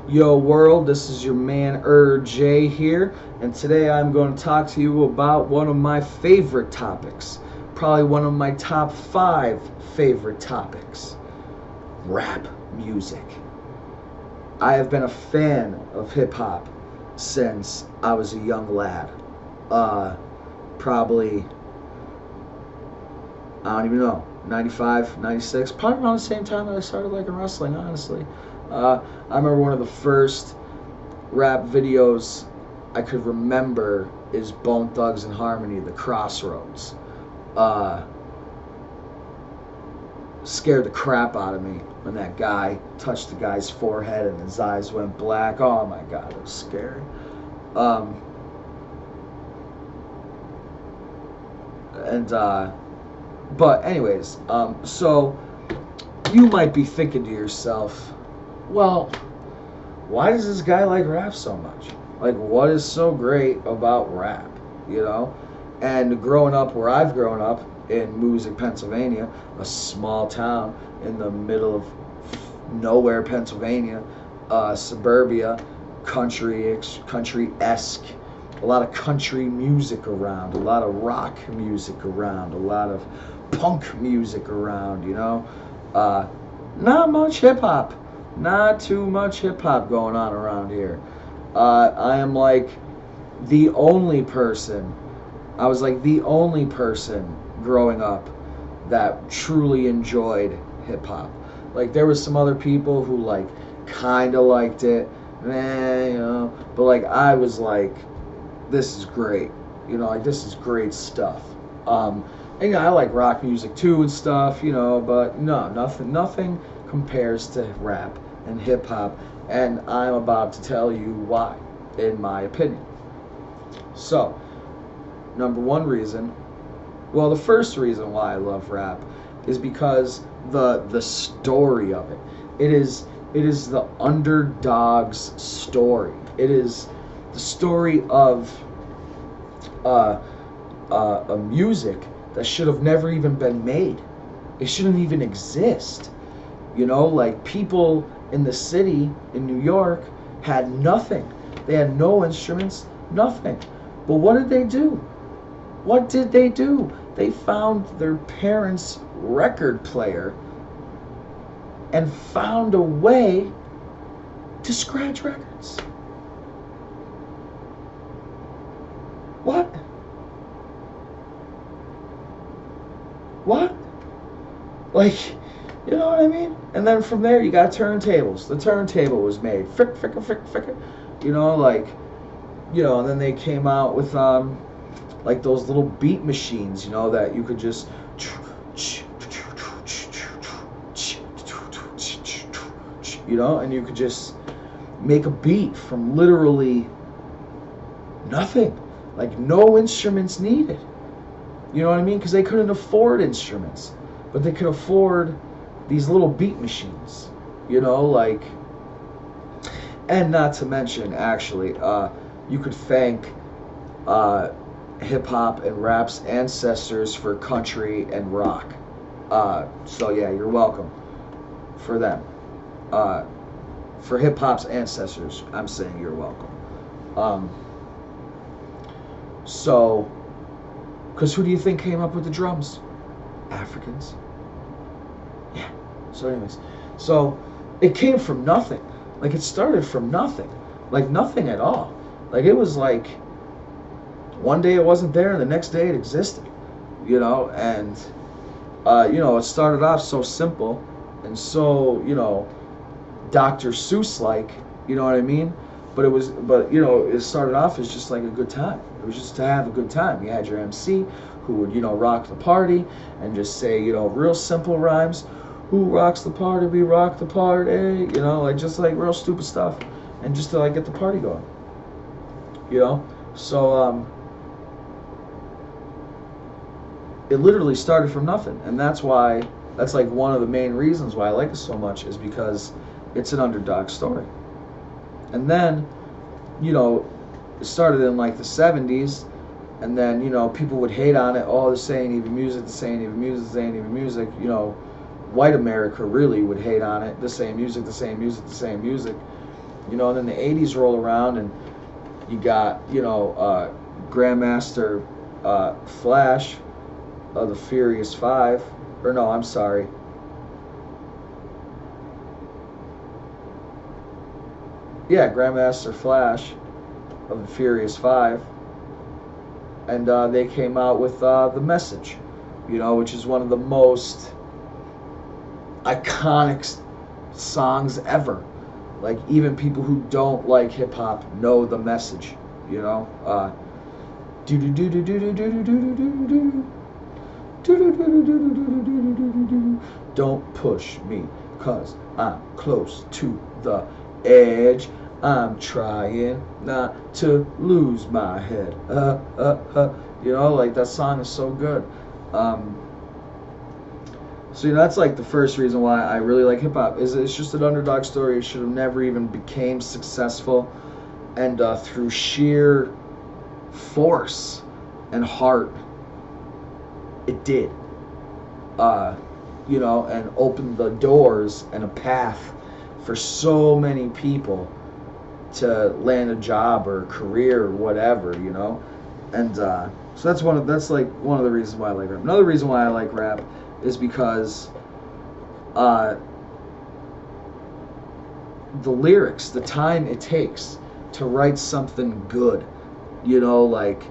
Yo world, this is your man Jay here, and today I'm going to talk to you about one of my favorite topics, probably one of my top 5 favorite topics, rap music. I have been a fan of hip hop since I was a young lad. Probably, I don't even know, 95, 96, probably around the same time that I started liking wrestling, honestly. I remember one of the first rap videos I could remember is Bone Thugs and Harmony, The Crossroads. Scared the crap out of me when that guy touched the guy's forehead and his eyes went black. Oh my god, it was scary. But anyways, so you might be thinking to yourself, well, why does this guy like rap so much? Like, what is so great about rap, you know? And growing up where I've grown up, in Music, Pennsylvania, a small town in the middle of nowhere, Pennsylvania, suburbia, country-esque, a lot of country music around, a lot of rock music around, a lot of punk music around, you know? Not much hip-hop. Not too much hip-hop going on around here. I am like the only person, I was like the only person growing up that truly enjoyed hip-hop. Like, there was some other people who, like, kind of liked it, you know, but, like, I was like, this is great, you know, like, this is great stuff. And, you know, I like rock music, too, and stuff, you know, but, no, nothing compares to rap and hip-hop, and I'm about to tell you why, in my opinion. So, number one reason, well, the first reason why I love rap is because the story of it. It is the underdog's story. It is the story of a music that should have never even been made. It shouldn't even exist. You know, like, people in the city in New York had nothing. They had no instruments, nothing. But what did they do? What did they do? They found their parents' record player and found a way to scratch records. What? What? Like, you know what I mean? And then from there, you got turntables. The turntable was made. Frick. You know, like, you know, and then they came out with, like, those little beat machines, you know, that you could just, you know, and you could just make a beat from literally nothing. Like, no instruments needed. You know what I mean? Because they couldn't afford instruments, but they could afford these little beat machines, you know, like, and not to mention, actually, you could thank hip-hop and rap's ancestors for country and rock. So yeah, you're welcome for them. For hip-hop's ancestors, I'm saying you're welcome. So, because who do you think came up with the drums? Africans. Yeah. So anyways, so it came from nothing. Like, it started from nothing. Like, nothing at all. Like, it was like, one day it wasn't there and the next day it existed. You know, and, you know, it started off so simple and so, you know, Dr. Seuss-like, you know what I mean? But you know, it started off as just like a good time. It was just to have a good time. You had your MC who would, you know, rock the party and just say, you know, real simple rhymes. Who rocks the party? We rock the party. You know, like, just like real stupid stuff. And just to, like, get the party going. You know? So, it literally started from nothing. And that's why, that's like one of the main reasons why I like it so much, is because it's an underdog story. And then, you know, it started in like the 70s, and then, you know, people would hate on it. Oh, this ain't even music, this ain't even music, this ain't even music. You know, white America really would hate on it. The same music, the same music, the same music. You know, and then the 80s roll around, and you got, you know, Grandmaster Flash of the Furious Five. Or no, I'm sorry. Yeah, Grandmaster Flash of the Furious Five. And they came out with The Message, you know, which is one of the most iconic songs ever. Like, even people who don't like hip hop know The Message, you know. Do do do do do do do do do do do. Don't push me, 'cause I'm close to the edge. I'm trying not to lose my head. You know, like, that song is so good. So, you know, that's like the first reason why I really like hip hop. Is it's just an underdog story. It should have never even became successful, and through sheer force and heart, it did. You know, and opened the doors and a path for so many people to land a job or a career or whatever, you know. And so that's one of the reasons why I like rap. Another reason why I like rap is because the lyrics, the time it takes to write something good, you know, like,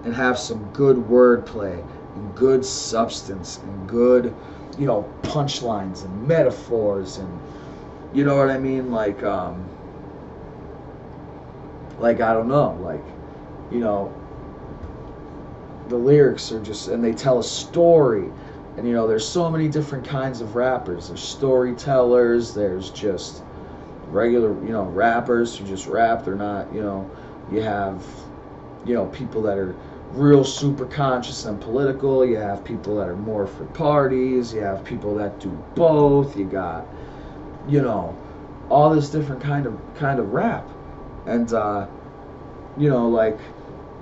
and have some good wordplay and good substance and good, you know, punchlines and metaphors, and you know what I mean, like I don't know, like, you know, the lyrics are just, and they tell a story. And, you know, there's so many different kinds of rappers. There's storytellers, there's just regular, you know, rappers who just rap. They're not, you know, you have, you know, people that are real super conscious and political. You have people that are more for parties. You have people that do both. You got, you know, all this different kind of rap. And, you know, like,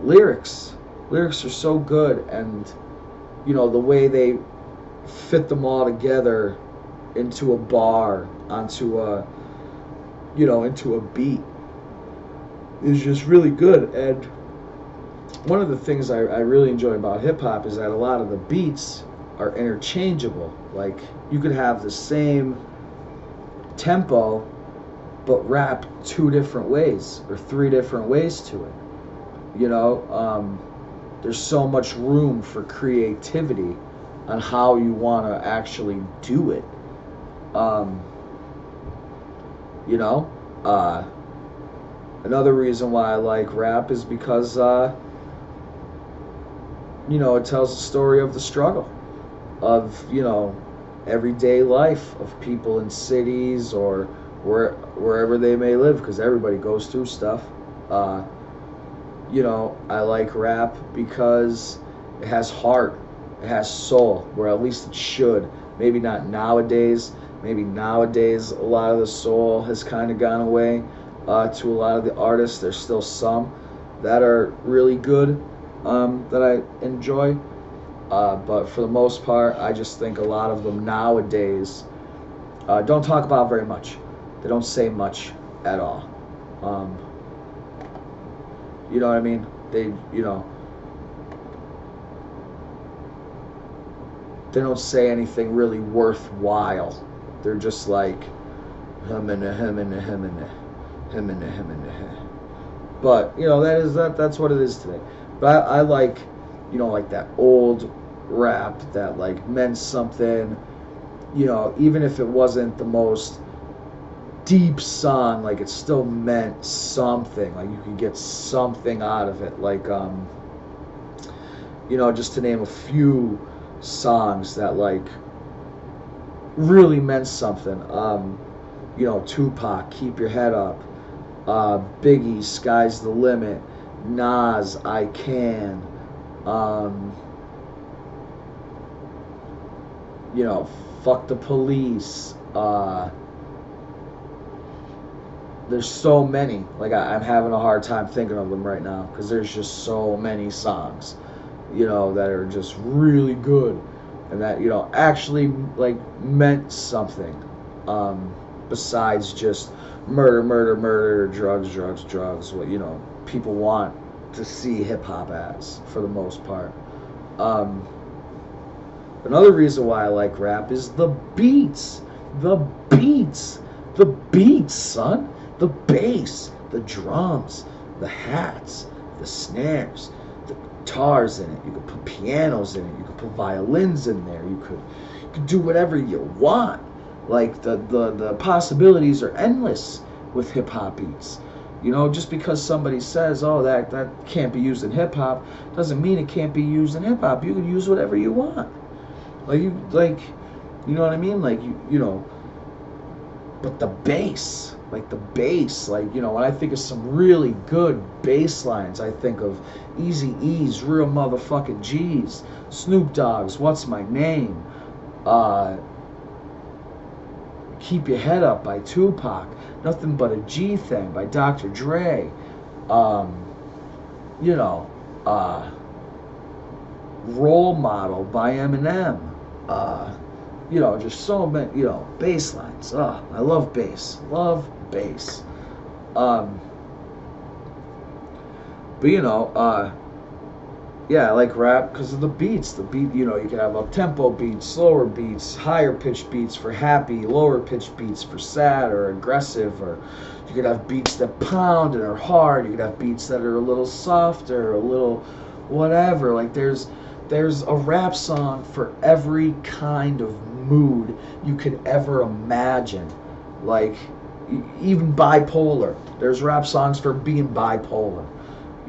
lyrics are so good, and, you know, the way they fit them all together into a bar, onto a, you know, into a beat is just really good. And one of the things I really enjoy about hip hop is that a lot of the beats are interchangeable. Like, you could have the same tempo but rap 2 different ways or 3 different ways to it. You know, there's so much room for creativity on how you want to actually do it. You know, another reason why I like rap is because, you know, it tells the story of the struggle of, you know, everyday life of people in cities or wherever they may live, because everybody goes through stuff. You know, I like rap because it has heart, it has soul, or at least it should. Maybe not nowadays. Maybe nowadays a lot of the soul has kind of gone away to a lot of the artists. There's still some that are really good that I enjoy, but for the most part, I just think a lot of them nowadays don't talk about very much. They don't say much at all. You know what I mean? They, you know, they don't say anything really worthwhile. They're just like him and him and him and him and him and him. But, you know, that's what it is today. But I like, you know, like that old rap that like meant something. You know, even if it wasn't the most deep song, like, it still meant something. Like, you could get something out of it. Like, you know, just to name a few songs that like really meant something. You know, Tupac, Keep Your Head Up. Biggie, Sky's the Limit. Nas, I Can. You know, Fuck the Police. There's so many. Like, I'm having a hard time thinking of them right now because there's just so many songs, you know, that are just really good and that, you know, actually like meant something. besides just murder, murder, murder, drugs, drugs, drugs. What people want to see hip hop as, for the most part. Another reason why I like rap is the beats, the beats, the beats, son, the bass, the drums, the hats, the snares, the guitars in it. You could put pianos in it. You could put violins in there. You could do whatever you want. Like the possibilities are endless with hip hop beats. Just because somebody says, "Oh, that can't be used in hip hop," doesn't mean it can't be used in hip hop. You can use whatever you want. You know what I mean? But the bass, when I think of some really good bass lines, I think of Eazy-E's Real Motherfucking G's, Snoop Dogg's What's My Name, Keep Your Head Up by Tupac, Nothing But a G Thing by Dr. Dre, Role Model by Eminem, just so many, bass lines. I love bass. Love bass. Yeah, I like rap because of the beats. The beat, you can have up-tempo beats, slower beats, higher-pitched beats for happy, lower-pitched beats for sad or aggressive, or you could have beats that pound and are hard. You could have beats that are a little softer, a little whatever. There's a rap song for every kind of mood you could ever imagine. Even bipolar. There's rap songs for being bipolar.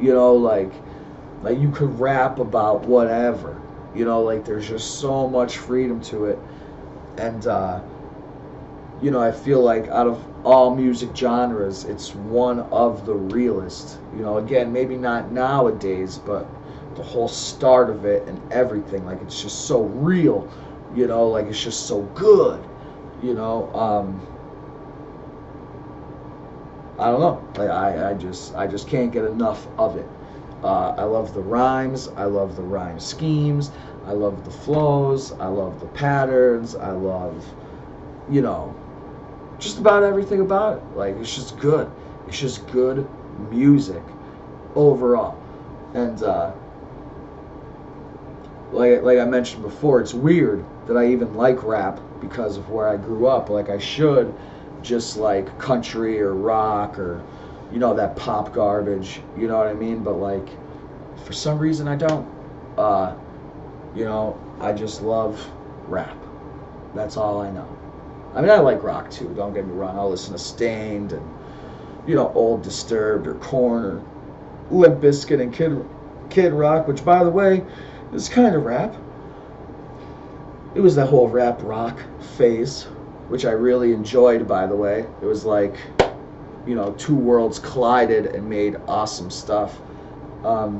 You could rap about whatever. There's just so much freedom to it. And, I feel like out of all music genres, it's one of the realest. Again, maybe not nowadays, but the whole start of it and everything, it's just so real, it's just so good, I don't know, I just can't get enough of it. I love the rhymes, I love the rhyme schemes, I love the flows, I love the patterns, I love, just about everything about it. It's just good. It's just good music overall. And like I mentioned before, it's weird that I even like rap because of where I grew up. I should just like country or rock or that pop garbage, you know what I mean? But for some reason I don't. I just love rap. That's all I know. I mean, I like rock too, don't get me wrong. I'll listen to Stained and Old Disturbed or Korn or Limp Bizkit and Kid Rock, which by the way is kind of rap. It was that whole rap rock phase, which I really enjoyed, by the way. It was two worlds collided and made awesome stuff. Let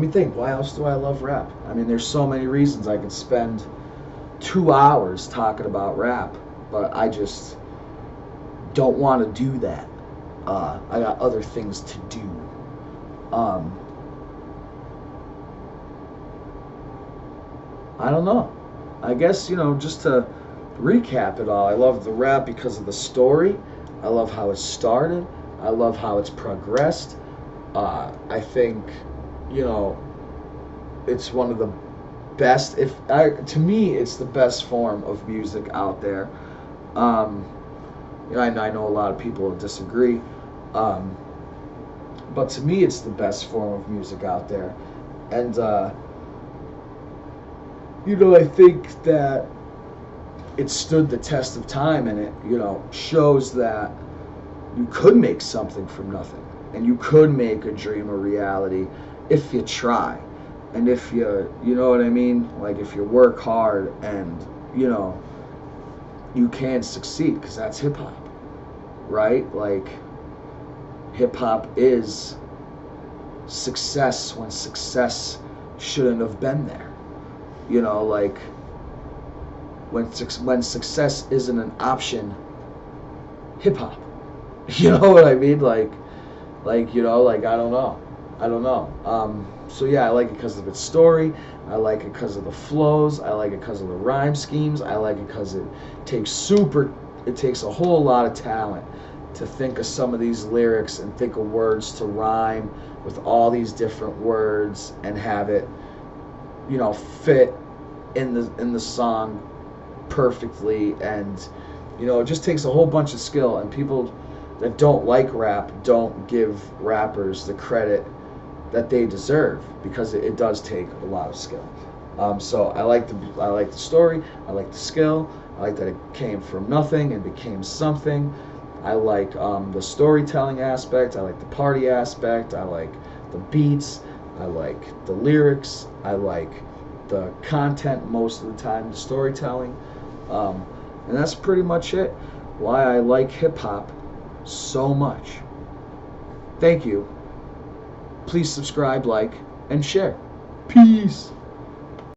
me think, why else do I love rap? I mean, there's so many reasons. I could spend 2 hours talking about rap, but I just don't want to do that. I got other things to do. I don't know. I guess, just to recap it all, I love the rap because of the story. I love how it started. I love how it's progressed. I think, it's one of the best, to me, it's the best form of music out there. I know a lot of people disagree, but to me, it's the best form of music out there. And, I think that it stood the test of time, and it, shows that you could make something from nothing, and you could make a dream a reality if you try, and if you know what I mean, if you work hard, and you can succeed, because that's hip-hop, right? Hip-hop is success when success shouldn't have been there. When success isn't an option, hip hop. You know what I mean? I don't know. I don't know. So yeah, I like it because of its story. I like it because of the flows. I like it because of the rhyme schemes. I like it because it takes a whole lot of talent to think of some of these lyrics and think of words to rhyme with all these different words and have it, fit in the song perfectly. And it just takes a whole bunch of skill, and people that don't like rap don't give rappers the credit that they deserve, because it does take a lot of skill. So I like the story. I like the skill. I like that it came from nothing and became something. I like the storytelling aspect. I like the party aspect. I like the beats. I like the lyrics. I like the content most of the time, the storytelling. And that's pretty much it. Why I like hip hop so much. Thank you. Please subscribe, like, and share. Peace.